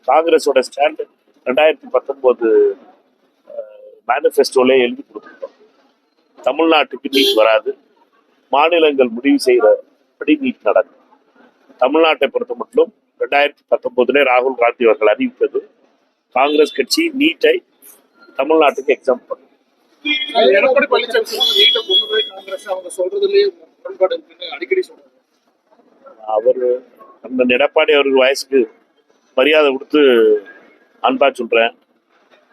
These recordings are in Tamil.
காங்கிரஸோட ஸ்டாண்ட் 2019 மேனிஃபெஸ்டோல எழுதி கொடுத்துருக்கோம். தமிழ்நாட்டுக்கு நீட் வராது, மாநிலங்கள் முடிவு செய்யறபடி நீட் நடக்கும். தமிழ்நாட்டை பொறுத்த மட்டும் 2019 ராகுல் காந்தி அவர்கள் அறிவித்தது காங்கிரஸ் கட்சி நீட்டை தமிழ்நாட்டுக்கு எக்ஸாம் பண்ணும். எடப்பாடி பழனிசாமி நீட்டை பொறுத்தவரை காங்கிரஸ் அவங்க சொல்றதுலயே முரண்பாடு இருக்குன்னு அடிக்கடி சொல்றாங்க. அவர் அந்த எடப்பாடி அவர்கள் வயசுக்கு மரியாதை கொடுத்து அன்பா சொல்றேன்.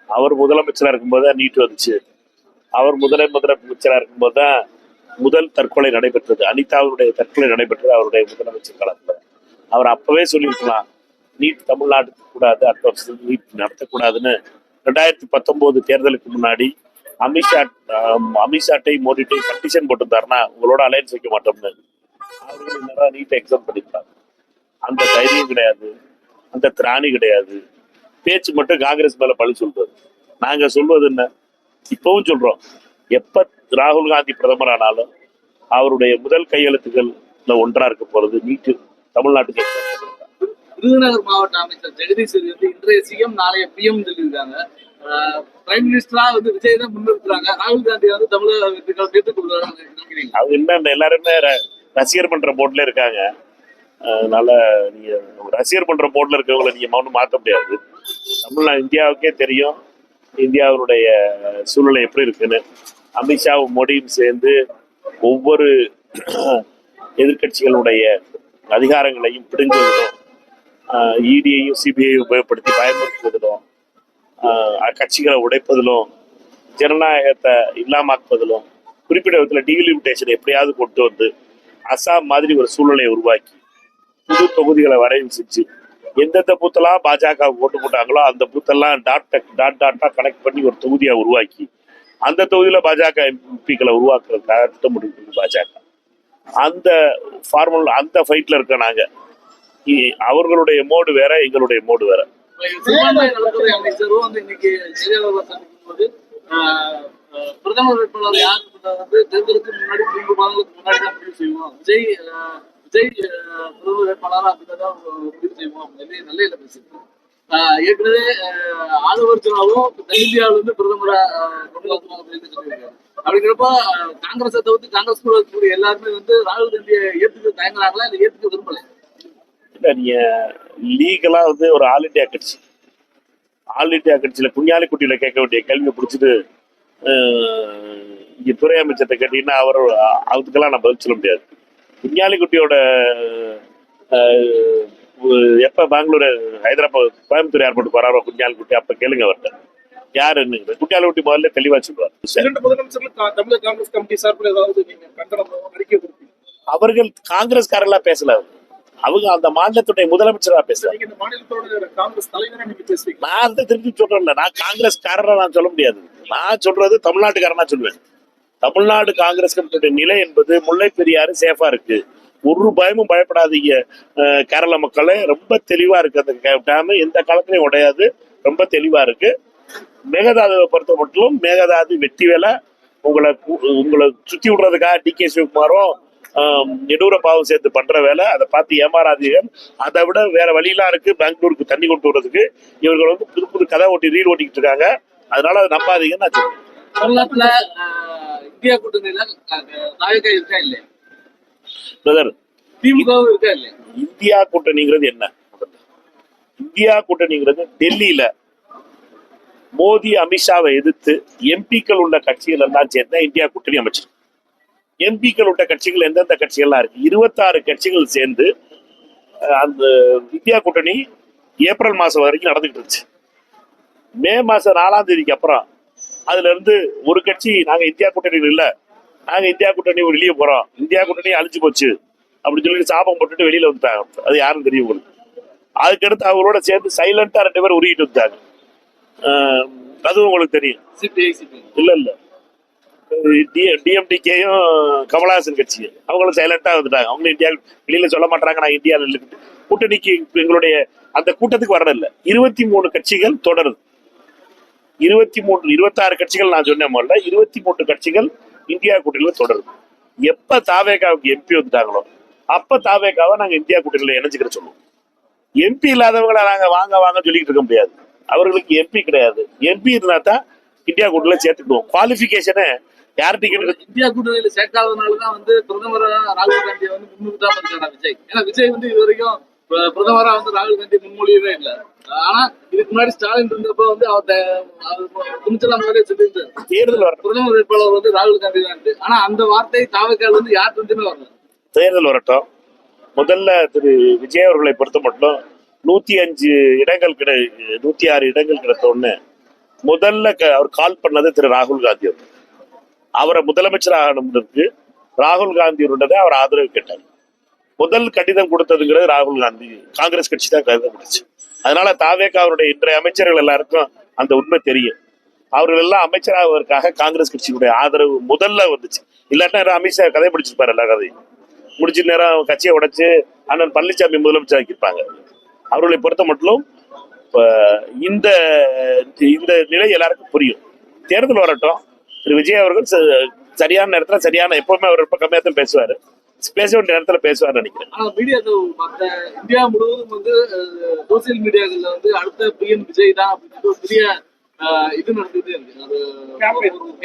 அவர் முதலமைச்சராக இருக்கும்போது தான் நீட் வந்துச்சு. அவர் முதலமைச்சராக இருக்கும்போது தான் முதல் தற்கொலை நடைபெற்றது. அனிதாவுடைய தற்கொலை நடைபெற்றது அவருடைய முதலமைச்சர் காலத்தில். அவர் அப்பவே சொல்லியிருக்கலாம் நீட் தமிழ்நாட்டுக்கு கூடாது, அடுத்த வருஷம் நீட் நடத்தக்கூடாதுன்னு. 2019 தேர்தலுக்கு முன்னாடி அமித்ஷாட்டை மோடிட்டை கண்டிஷன் போட்டுருந்தாருன்னா உங்களோட அலையன்ஸ் வைக்க மாட்டோம்னு. அவர்கள் இன்னும் நீட்டை எக்ஸாம் பண்ணிருக்காங்க. அந்த தைரியம் கிடையாது, அந்த திராணி கிடையாது. பேச்சு மட்டும் காங்கிரஸ் மேல பழி சொல்றது. நாங்க சொல்வது என்ன, இப்பவும் சொல்றோம், எப்ப ராகுல் காந்தி பிரதமர் ஆனாலும் அவருடைய முதல் கையெழுத்துக்கள்ல ஒன்றா இருக்க போறது நீட்டு தமிழ்நாட்டுக்கு. விருதுநகர் மாவட்ட அமைச்சர் ஜெகதீஷ் வந்து இன்றைய சிஎம் நாளைய பிஎம் சொல்லியிருக்காங்க. பிரைம் மினிஸ்டரா வந்து விஜய் தான் முன்னிறுத்துறாங்க. ராகுல் காந்தி வந்து தமிழக வெற்றிகள் கேட்டுக்கொள்வாங்க. அவங்க என்ன எல்லாருமே ரசிகர் பண்ற போர்ட்ல இருக்காங்க. அதனால நீங்க ரசிகர் பண்ற போர்ட்ல இருக்கவங்களை நீங்க மௌனம் மாற்ற முடியாது. இந்தியாவுக்கே தெரியும் இந்தியாவுடைய சூழ்நிலை எப்படி இருக்குன்னு. அமித்ஷாவும் மோடியும் சேர்ந்து ஒவ்வொரு எதிர்கட்சிகளுடைய அதிகாரங்களையும் பிடுங்குவதிலும், இடியையும் சிபிஐயும் உபயோகப்படுத்தி பயன்படுத்துவதிலும், கட்சிகளை உடைப்பதிலும், ஜனநாயகத்தை இல்லாமக்குவதிலும், குறிப்பிட்ட விதத்தில் டீலிமிட்டேஷன் எப்படியாவது கொண்டு வந்து அசாம் மாதிரி ஒரு சூழ்நிலையை உருவாக்கி புது தொகுதிகளை வரைவு செஞ்சு எந்தெந்த பூத்தெல்லாம் பாஜக ஓட்டு போட்டாங்களோ அந்த பூத்தெல்லாம் டாட்டா கனெக்ட் பண்ணி ஒரு தொகுதியை உருவாக்கி அந்த தொகுதியில பாஜக எம்பிக்களை உருவாக்குறதுக்காக திட்டமிட்டு பாஜக அந்த ஃபார்முலா அந்த ஃபைட்ல இருக்க நாங்க. அவர்களுடைய மோடு வேற, எங்களுடைய மோடு வேற. அமைச்சரும் வந்து இன்னைக்கு பிரதமர் வேட்பாளர் யார் வந்து தேர்தலுக்கு முன்னாடி 3 மாதங்களுக்கு முன்னாடி தான் முடிவு செய்வோம். விஜய் பிரதமர் வேட்பாளராக அப்படிதான் முடிவு செய்வோம் அப்படின்னு நல்ல பேசியிருக்கோம். ஏற்கனவே ஆளுவர்ஜனாவும் தென்னிந்தியாவில இருந்து பிரதமரா அப்படின்னு சொல்லியிருக்காரு. அப்படிங்கிறப்ப காங்கிரஸை தவிர்த்து காங்கிரஸ் கூட இருக்கக்கூடிய எல்லாருமே வந்து ராகுல் காந்தியை ஏற்றுக்க தயங்குறாங்களா இல்லை ஏற்றுக்க விரும்பல? இல்ல, நீங்க லீகலா வந்து ஒரு ஆல் இண்டியா கட்சியில குஞ்ஞாலிக்குட்டியில கேட்க வேண்டிய கேள்வியை பிடிச்சிட்டு இங்க துறை அமைச்சர்கிட்ட கேட்டீங்கன்னா அதுக்கெல்லாம் நான் பதில் சொல்ல முடியாது. குஞ்ஞாலிக்குட்டியோட எப்ப பெங்களூர் ஹைதராபாத் கோயம்புத்தூர் ஏர்போர்ட் வராரோ குஞ்ஞாலிக்குட்டி, அப்ப கேளுங்க அவர்கிட்ட யாருன்னு. குஞ்ஞாலிக்குட்டி முதல்ல தெளிவா சொல்லுவார். அவர்கள் காங்கிரஸ்காரெல்லாம் பேசல, அவங்க அந்த மாநிலத்துடைய முதலமைச்சரா பேசுறாங்க. நான் திருப்பி சொல்றேன்ல, நான் காங்கிரஸ்காரரை நான் சொல்ல முடியாது. நான் சொல்றது தமிழ்நாட்டுக்காரனா சொல்லுவேன். தமிழ்நாடு காங்கிரஸ் கமிட்டியுடைய நிலை என்பது முல்லை பெரியாறு சேஃபா இருக்கு, ஒரு பயமும் பயப்படாதீங்க. கேரள மக்களே ரொம்ப தெளிவா இருக்கு. அந்த டேம் எந்த காலத்திலையும் உடையாது, ரொம்ப தெளிவா இருக்கு. மேகதாதுவை பொறுத்த மட்டும் மேகதாது வெட்டி வேலை உங்களை சுத்தி விடுறதுக்காக டிகே சிவகுமாரும் எடூரப்பாவும் சேர்த்து பண்ற வேலை. அதை பார்த்து ஏமாறாதீர்கள். அதை விட வேற வழியெல்லாம் இருக்கு. பெங்களூருக்கு தண்ணி கொண்டு வர்றதுக்கு இவர்கள் வந்து புது புது கதை ரீல் ஓட்டிக்கிட்டு இருக்காங்க. அதனால அதை நம்பாதீங்கன்னு நான் சொல்றேன். தமிழ்நாட்டுல இந்தியா கூட்டணியில நாயகா இருக்கா இல்லையா? திமுகவும் இருக்கா இல்லையா? இந்தியா கூட்டணிங்கிறது என்ன? இந்தியா கூட்டணிங்கிறது டெல்லியில மோடி அமித்ஷாவை எதிர்த்து எம்பிக்கள் உள்ள கட்சிகள் எல்லாம் சேர்ந்தா இந்தியா கூட்டணி அமைச்சிருக்கு. எம்பிக்கள் உள்ள கட்சிகள் எந்தெந்த கட்சிகள்லாம் இருக்கு? 26 கட்சிகள் சேர்ந்து அந்த இந்தியா கூட்டணி ஏப்ரல் மாசம் வரைக்கும் நடந்துகிட்டு இருந்துச்சு. மே மாசம் 4ஆம் தேதிக்கு அப்புறம் அதுல இருந்து ஒரு கட்சி நாங்க இந்தியா கூட்டணியில் இல்ல, நாங்க இந்தியா கூட்டணி வெளியே போறோம், இந்தியா கூட்டணி அழிஞ்சு போச்சு அப்படின்னு சொல்லி சாபம் போட்டுட்டு வெளியில வந்துட்டாங்க. அது யாரும் தெரியும் உங்களுக்கு. அதுக்கடுத்து அவங்களோட சேர்ந்து சைலண்டா 2 பேர் உருகிட்டு வந்தாங்க. அதுவும் உங்களுக்கு தெரியும். இல்ல டிஎம்டிகேயும் கமலஹாசன் கட்சி அவங்களும் சைலண்டா வந்துட்டாங்க. அவங்க இந்தியா வெளியில சொல்ல மாட்டாங்க நான் இந்தியாவில் கூட்டணிக்கு எங்களுடைய அந்த கூட்டத்துக்கு வரல. 23 கட்சிகள் தொடருது. 26 கட்சிகள் நான் சொன்ன முதல்ல 23 கட்சிகள் இந்தியா கூட்டணியில தொடருது. எப்ப தாவேகாவுக்கு எம்பி வந்துட்டாங்களோ அப்ப தாவேக்காவை நாங்க இந்தியா கூட்டணியில இணைஞ்சுக்கிற சொல்லுவோம். எம்பி இல்லாதவங்களை நாங்க வாங்க வாங்க சொல்லிக்கிட்டு இருக்க முடியாது. அவர்களுக்கு எம்பி கிடையாது. எம்பி இருந்தா தான் இந்தியா கூட்டணியில சேர்த்துக்குவோம். குவாலிபிகேஷனை யார் டிக்கெட் இந்தியா கூட்டணியில சேர்க்காதனாலதான் வந்து பிரதமர் ராகுல் காந்தியை வந்து முன்னிறுத்தாம இருக்காரா விஜய்? ஏன்னா விஜய் வந்து இது வரைக்கும் பிரதமரா வந்து ராகுல் காந்தி முன்மொழியவே இல்லை. ஆனா இதுக்கு முன்னாடி ஸ்டாலின் இருந்தப்ப வந்து அவர் துணிச்சலாம் முதலே சொல்லியிருந்தார் தேர்தல் வரட்டும், பிரதமர் வேட்பாளர் வந்து ராகுல் காந்தி தான். ஆனா அந்த வார்த்தை தாவக்கால் வந்து யார் இருந்துமே வரல. தேர்தல் வரட்டும். முதல்ல திரு விஜய் அவர்களை பொறுத்த மட்டும் 105 இடங்கள் 106 இடங்கள் கிடைத்த உடனே முதல்ல அவர் கால் பண்ணது திரு ராகுல் காந்தி அவர். அவரை முதலமைச்சர் ஆகணும்னு ராகுல் காந்தியோட அவர் ஆதரவு கேட்டார். முதல் கடிதம் கொடுத்ததுங்கிறது ராகுல் காந்தி, காங்கிரஸ் கட்சி தான் கடிதம் கொடுத்துச்சு. அதனால தாவேக்கா அவருடைய இன்றைய அமைச்சர்கள் எல்லாருக்கும் அந்த உண்மை தெரியும். அவர்கள் எல்லாம் அமைச்சராவதற்காக காங்கிரஸ் கட்சியினுடைய ஆதரவு முதல்ல வந்துச்சு. இல்லாட்டா அமித்ஷா கதை பிடிச்சிருப்பாரு. எல்லா கதையும் முடிச்ச நேரம் கட்சியை உடைச்சு அண்ணன் பழனிசாமி முதலமைச்சர் ஆக்கியிருப்பாங்க. அவர்களை பொறுத்த மட்டும் இந்த இந்த நிலை எல்லாருக்கும் புரியும். தேர்தல் வரட்டும். திரு விஜய் அவர்கள் சரியான நேரத்துல சரியான, எப்பவுமே அவர் ரொம்ப கம்மியா தான் பேசுவாரு, பேச வேண்டிய நேரத்துல பேசுவார் நினைக்கிறேன். ஆனா மீடியாக்கள் மற்ற இந்தியா முழுவதும் வந்து சோசியல் மீடியாக்கள்ல வந்து அடுத்த பிஎம் விஜய் தான் அப்படின்னு ஒரு பெரிய இது நடந்துகிட்டே இருக்கு. அது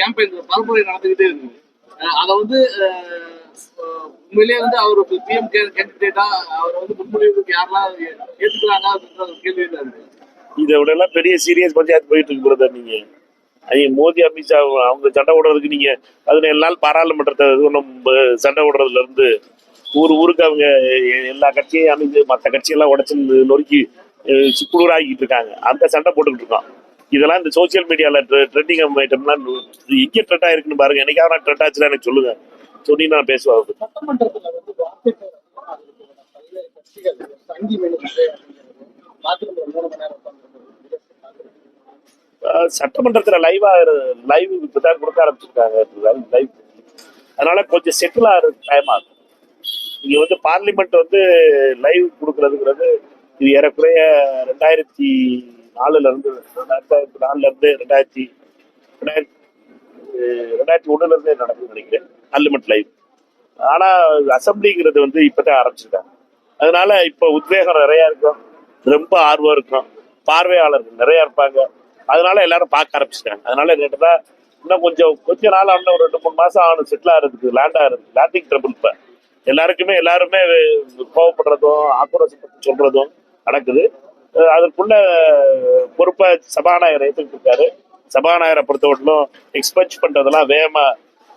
கேம்பெயின் பரப்புரை நடந்துகிட்டே இருக்கு. அதை வந்து உண்மையிலேயே வந்து அவர் பிஎம் கேண்டிடேட்டா அவர் வந்து முன்மொழிவுக்கு யாரெல்லாம் ஏற்றுக்கிறாங்க அப்படின்ற ஒரு கேள்வி இருக்கு. இதை விட எல்லாம் பெரிய சீரியஸ் பஞ்சாயத்து போயிட்டு இருக்கு பிரதர். நீங்க மோடி அமித்ஷா அவங்க சண்டை ஓடுறதுக்கு நீங்க 17 நாள் பாராளுமன்றத்தை சண்டை ஓடுறதுல இருந்து ஊருக்கு அவங்க எல்லா கட்சியும் அமைந்து மற்ற கட்சியெல்லாம் உடச்சு நொறுக்கி குளிராகிட்டு இருக்காங்க. அந்த சண்டை போட்டுக்கிட்டு இருக்கோம். இதெல்லாம் இந்த சோசியல் மீடியால ட்ரெண்டிங் ஐட்டம்லாம் எங்கே ட்ரெண்ட் ஆயிருக்குன்னு பாருங்க. என்னைக்காவது நான் ட்ரெண்ட் ஆச்சுன்னா எனக்கு சொல்லுங்க, சொல்லி நான் பேசுவேன். சட்டமன்றத்துல லைவ் இப்பதான் கொடுக்க ஆரம்பிச்சிருக்காங்க. லைவ் அதனால கொஞ்சம் செட்டில் ஆகிற டைம் ஆகும். இங்க வந்து பார்லிமெண்ட் வந்து லைவ் கொடுக்கறதுங்கிறது இது ஏறக்குறைய 2004 இருந்து 2001 இருந்தே நடக்குதுன்னு நினைக்கிறேன் பார்லிமெண்ட் லைவ். ஆனா அசம்பிளிங்கிறது வந்து இப்பதான் ஆரம்பிச்சிருக்காங்க. அதனால இப்ப உத்வேகம் நிறைய இருக்கும், ரொம்ப ஆர்வம் இருக்கும், பார்வையாளர்கள் நிறைய இருப்பாங்க. அதனால எல்லாரும் பார்க்க ஆரம்பிச்சிட்டாங்க. அதனால கேட்டதா இன்னும் கொஞ்ச நாள் ஆகணும், ஒரு 2-3 மாசம் ஆகணும் செட்டில் ஆகிறதுக்கு, லேண்டிங் ட்ரபிள். இப்ப எல்லாருமே கோவப்படுறதும் ஆக்ரோஷப்பட்டு சொல்றதும் நடக்குது. அதற்குள்ள பொறுப்பை சபாநாயகர் ஏற்றுக்கிட்டு இருக்காரு. சபாநாயகரை பொறுத்தவரையிலும் எக்ஸ்பெக்ட் பண்றதெல்லாம் வேகமா,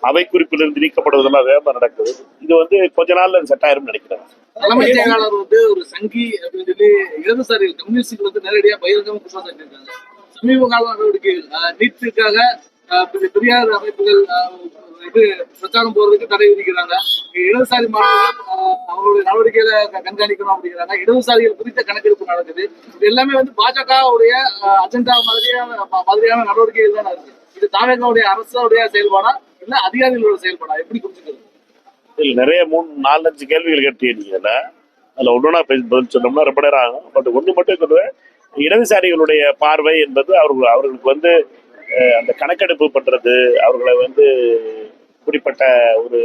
அவை குறிப்பிலிருந்து நீக்கப்படுவதெல்லாம் வேகமா நடக்குது. இது வந்து கொஞ்ச நாள்ல செட் ஆயிரும் நினைக்கிறேன். தலைமைச் செயலாளர் வந்து ஒரு சங்கி அப்படின்னு சொல்லி இடதுசாரிகள் கம்யூனிஸ்டுகள் வந்து நேரடியாக பகிரங்கமாக குற்றம் சாட்டியிருக்காங்க. சமீப கால நடவடிக்கைகள் நீட்டுக்காக பெரியார் அமைப்புகள் இது பிரச்சாரம் போறதுக்கு தடை விதிக்கிறாங்க. இடதுசாரி மாணவர்கள் அவங்களுடைய நடவடிக்கைகளை கண்காணிக்கணும் அப்படிங்கிறாங்க. இடதுசாரிகள் குறித்த கணக்கெடுப்பு நடக்குது. இது எல்லாமே வந்து பாஜகவுடைய அஜெண்டா மாதிரியான நடவடிக்கைகள் தான் இருக்கு. இது தாவேகாவுடைய அரசுடைய செயல்பாடா இல்ல அதிகாரிகளோட செயல்பாடா, எப்படி புரிஞ்சுக்கிறது? இல்ல, நிறைய 3-4-5 கேள்விகள் கேட்டீங்கல்ல, அதுல ஒன்னொன்னா பதில் சொன்னோம்னா ரொம்ப நேரம் ஆகும். பட் ஒண்ணு மட்டும் சொல்லுவேன், இடதுசாரிகளுடைய பார்வை என்பது அவர்களுக்கு வந்து அந்த கணக்கெடுப்பு பண்றது, அவர்களை வந்து இப்படிப்பட்ட ஒரு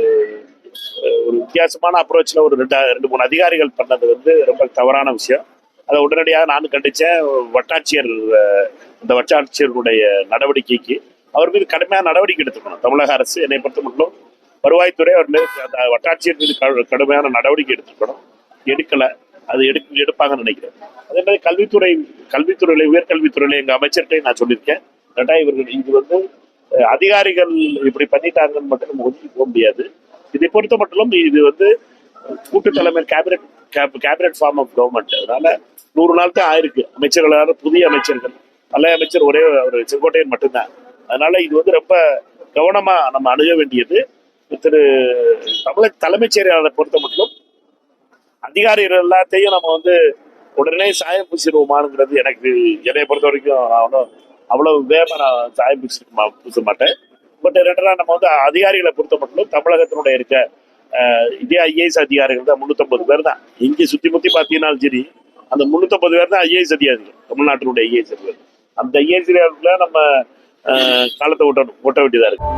வித்தியாசமான அப்ரோச்ல ஒரு 2-3 அதிகாரிகள் பண்ணது வந்து ரொம்ப தவறான விஷயம். அதை உடனடியாக நானும் கண்டிச்சேன். அந்த வட்டாட்சியர்களுடைய நடவடிக்கைக்கு அவர் மீது கடுமையான நடவடிக்கை எடுத்துக்கணும் தமிழக அரசு. என்னை பொறுத்த மட்டும் வருவாய்த்துறை அவர் மீது, அந்த வட்டாட்சியர் மீது கடுமையான நடவடிக்கை எடுத்துக்கணும். எடுக்கல, அது எடுப்பாங்கன்னு நினைக்கிறேன். அதே மாதிரி கல்வித்துறையில உயர்கல்வித்துறையில எங்க அமைச்சர்கிட்ட நான் சொல்லியிருக்கேன், இவர்கள் இது வந்து அதிகாரிகள் இப்படி பண்ணிட்டாங்கன்னு மட்டும் நம்ம ஒதுக்கி போக முடியாது. இதை பொறுத்த மட்டும் இது வந்து கூட்டு தலைமை கேபினட் ஃபார்ம் ஆஃப் கவர்மெண்ட். அதனால 100 நாள் தான் ஆயிருக்கு. அமைச்சர்களான புதிய அமைச்சர்கள், பழைய அமைச்சர் ஒரே ஒரு செங்கோட்டையன் மட்டும்தான். அதனால இது வந்து ரொம்ப கவனமா நம்ம அணுக வேண்டியது. திரு தலைமைச் செயலாளரை பொறுத்த மட்டும் அதிகாரிகள் எல்லாத்தையும் நம்ம வந்து உடனே சாயம் பூசிடுவோமானுங்கிறது என்னை பொறுத்த வரைக்கும் அவ்வளவு வேகமா நான் சாயம் பூச மாட்டேன். பட் ரெண்டா நம்ம வந்து அதிகாரிகளை பொறுத்த மட்டும் தமிழகத்தினுடைய இருக்க இதே ஐஏஎஸ் அதிகாரிகள் தான் 350 பேர் தான். இங்கே சுத்தி முத்தி பார்த்தீங்கன்னாலும் சரி, அந்த 350 பேர் தான் ஐஏஎஸ் அதிகாரிகள், தமிழ்நாட்டினுடைய ஐஏஎஸ் அதிகாரிகள். அந்த ஐஏஎஸ் அதிகாரிகளை நம்ம காலத்தை ஓட்ட வேண்டியதா இருக்கு.